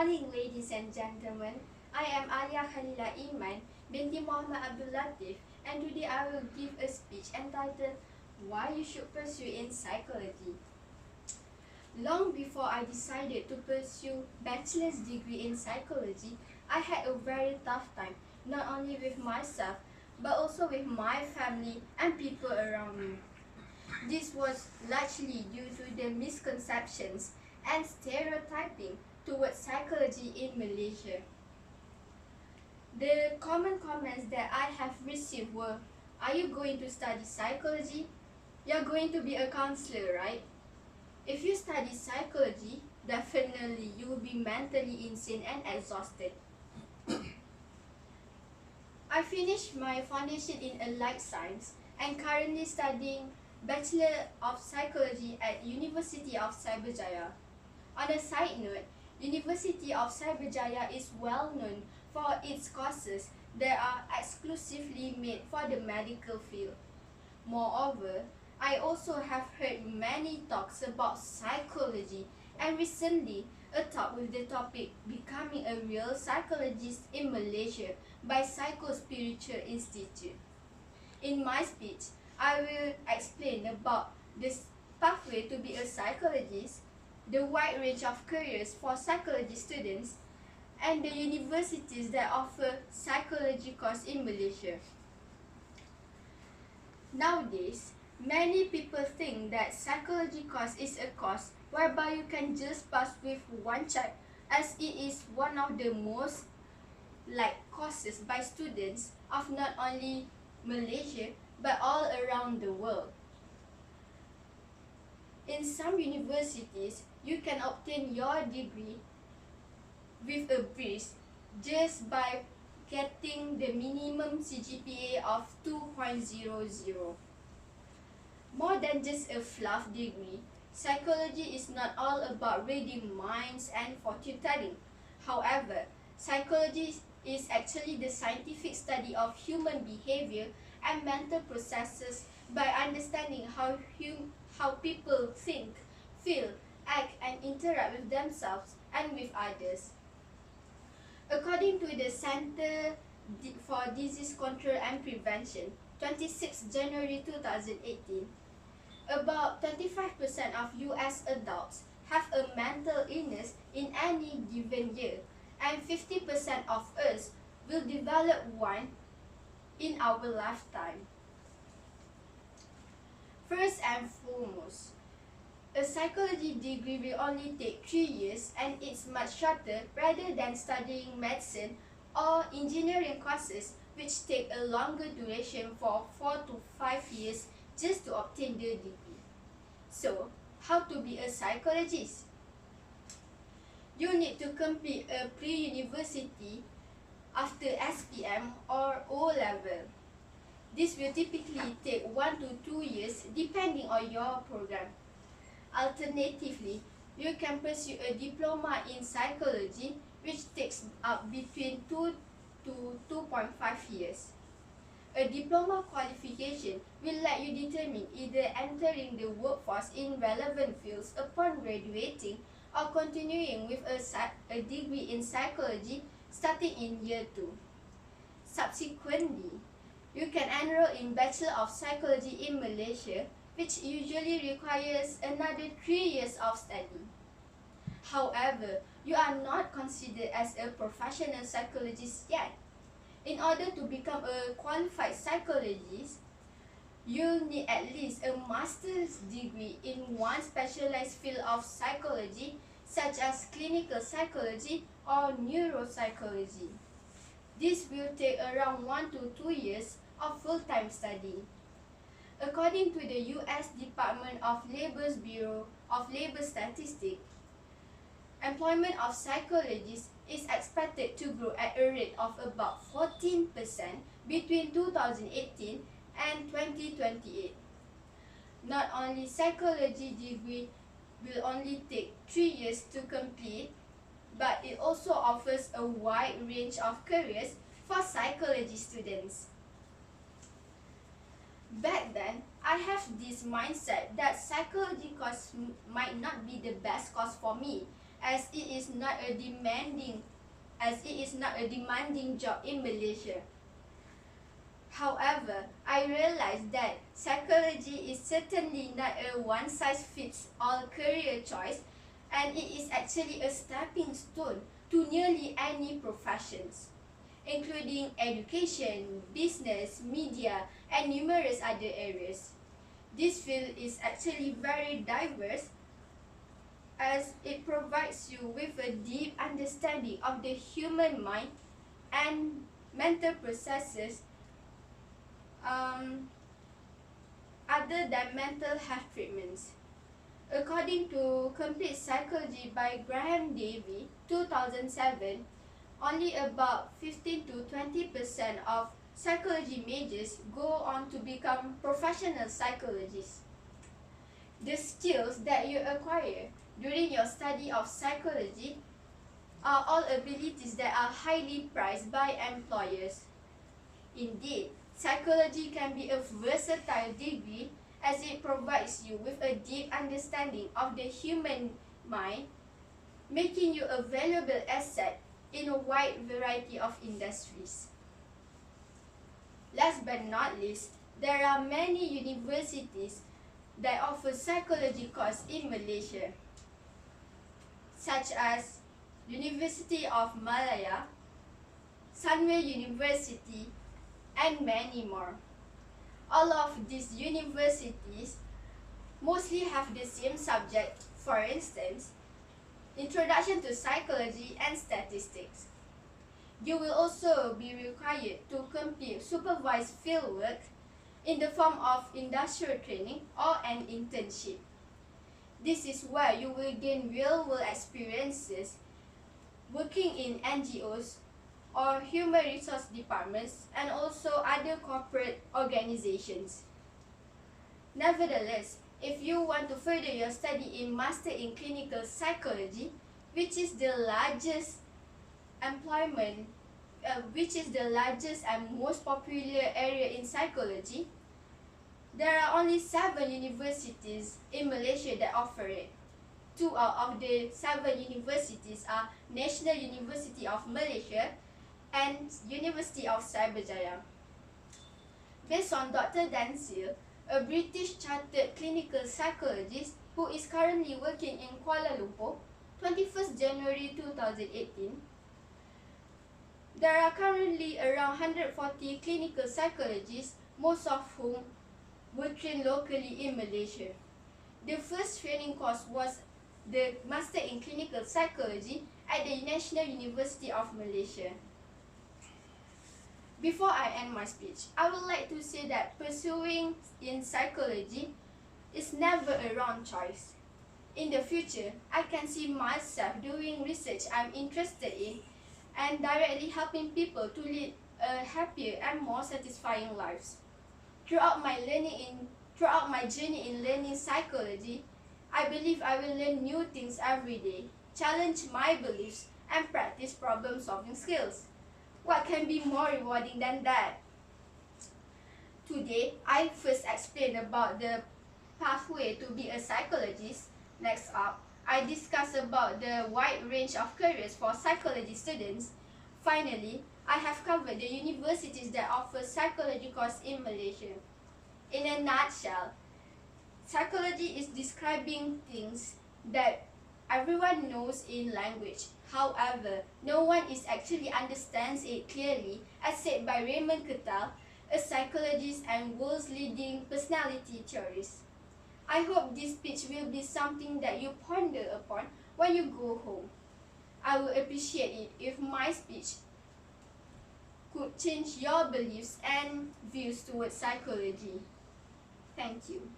morning, ladies and gentlemen. I am Allia Khalilah Iman, binti Mohamad Abdul Latif, and today I will give a speech entitled Why You Should Pursue in Psychology. Long before I decided to pursue bachelor's degree in psychology, I had a very tough time, not only with myself, but also with my family and people around me. This was largely due to the misconceptions and stereotyping towards psychology in Malaysia. The common comments that I have received were, "Are you going to study psychology? You're going to be a counselor, right? If you study psychology, definitely you will be mentally insane and exhausted." I finished my foundation in Allied Science and currently studying Bachelor of Psychology at University of Cyberjaya. On a side note, University of Cyberjaya is well known for its courses that are exclusively made for the medical field. Moreover, I also have heard many talks about psychology, and recently a talk with the topic Becoming a Real Psychologist in Malaysia by Psycho-Spiritual Institute. In my speech, I will explain about this pathway to be a psychologist, the wide range of careers for psychology students, and the universities that offer psychology course in Malaysia. Nowadays, many people think that psychology course is a course whereby you can just pass with one check, as it is one of the most liked courses by students of not only Malaysia but all around the world. In some universities, you can obtain your degree with a breeze just by getting the minimum CGPA of 2.00. More than just a fluff degree, psychology is not all about reading minds and fortune telling. However, psychology is actually the scientific study of human behavior and mental processes by understanding how people think, feel, act, and interact with themselves and with others. According to the Center for Disease Control and Prevention, 26 January 2018, about 25% of US adults have a mental illness in any given year, and 50% of us will develop one in our lifetime. First and foremost, a psychology degree will only take 3 years, and it's much shorter rather than studying medicine or engineering courses which take a longer duration for 4 to 5 years just to obtain the degree. So, how to be a psychologist? You need to complete a pre-university after SPM or O-level. This will typically take 1 to 2 years depending on your program. Alternatively, you can pursue a diploma in psychology which takes up between 2 to 2.5 years. A diploma qualification will let you determine either entering the workforce in relevant fields upon graduating or continuing with a degree in psychology starting in year 2. Subsequently, you can enroll in Bachelor of Psychology in Malaysia, which usually requires another 3 years of study. However, you are not considered as a professional psychologist yet. In order to become a qualified psychologist, you need at least a master's degree in one specialized field of psychology, such as clinical psychology or neuropsychology. This will take around 1 to 2 years of full-time study. According to the US Department of Labor's Bureau of Labor Statistics, employment of psychologists is expected to grow at a rate of about 14% between 2018 and 2028. Not only psychology degree will only take 3 years to complete, but it also offers a wide range of careers for psychology students. Back then, I have this mindset that psychology course might not be the best course for me, as it is not a demanding job in Malaysia. However, I realized that psychology is certainly not a one-size-fits-all career choice, and it is actually a stepping stone to nearly any professions, including education, business, media, and numerous other areas. This field is actually very diverse as it provides you with a deep understanding of the human mind and mental processes other than mental health treatments. According to Complete Psychology by Graham Davey, 2007, only about 15 to 20% of psychology majors go on to become professional psychologists. The skills that you acquire during your study of psychology are all abilities that are highly prized by employers. Indeed, psychology can be a versatile degree as it provides you with a deep understanding of the human mind, making you a valuable asset in a wide variety of industries. Last but not least, there are many universities that offer psychology courses in Malaysia, such as University of Malaya, Sunway University, and many more. All of these universities mostly have the same subject, for instance, Introduction to Psychology and Statistics. You will also be required to complete supervised fieldwork in the form of industrial training or an internship. This is where you will gain real-world experiences working in NGOs or human resource departments and also other corporate organizations. Nevertheless, if you want to further your study in Master in Clinical Psychology, which is the largest and most popular area in psychology, there are only 7 universities in Malaysia that offer it. 2 out of the 7 universities are National University of Malaysia and University of Cyberjaya. Based on Dr. Dansil, a British chartered clinical psychologist who is currently working in Kuala Lumpur, 21st January 2018, there are currently around 140 clinical psychologists, most of whom were trained locally in Malaysia. The first training course was the Master in Clinical Psychology at the National University of Malaysia. Before I end my speech, I would like to say that pursuing in psychology is never a wrong choice. In the future, I can see myself doing research I'm interested in and directly helping people to lead a happier and more satisfying lives. Throughout my journey in learning psychology, I believe I will learn new things every day, challenge my beliefs, and practice problem-solving skills. What can be more rewarding than that? Today, I first explained about the pathway to be a psychologist. Next up, I discuss about the wide range of careers for psychology students. Finally, I have covered the universities that offer psychology courses in Malaysia. In a nutshell, psychology is describing things that everyone knows in language. However, no one actually understands it clearly, as said by Raymond Cattell, a psychologist and world's leading personality theorist. I hope this speech will be something that you ponder upon when you go home. I would appreciate it if my speech could change your beliefs and views towards psychology. Thank you.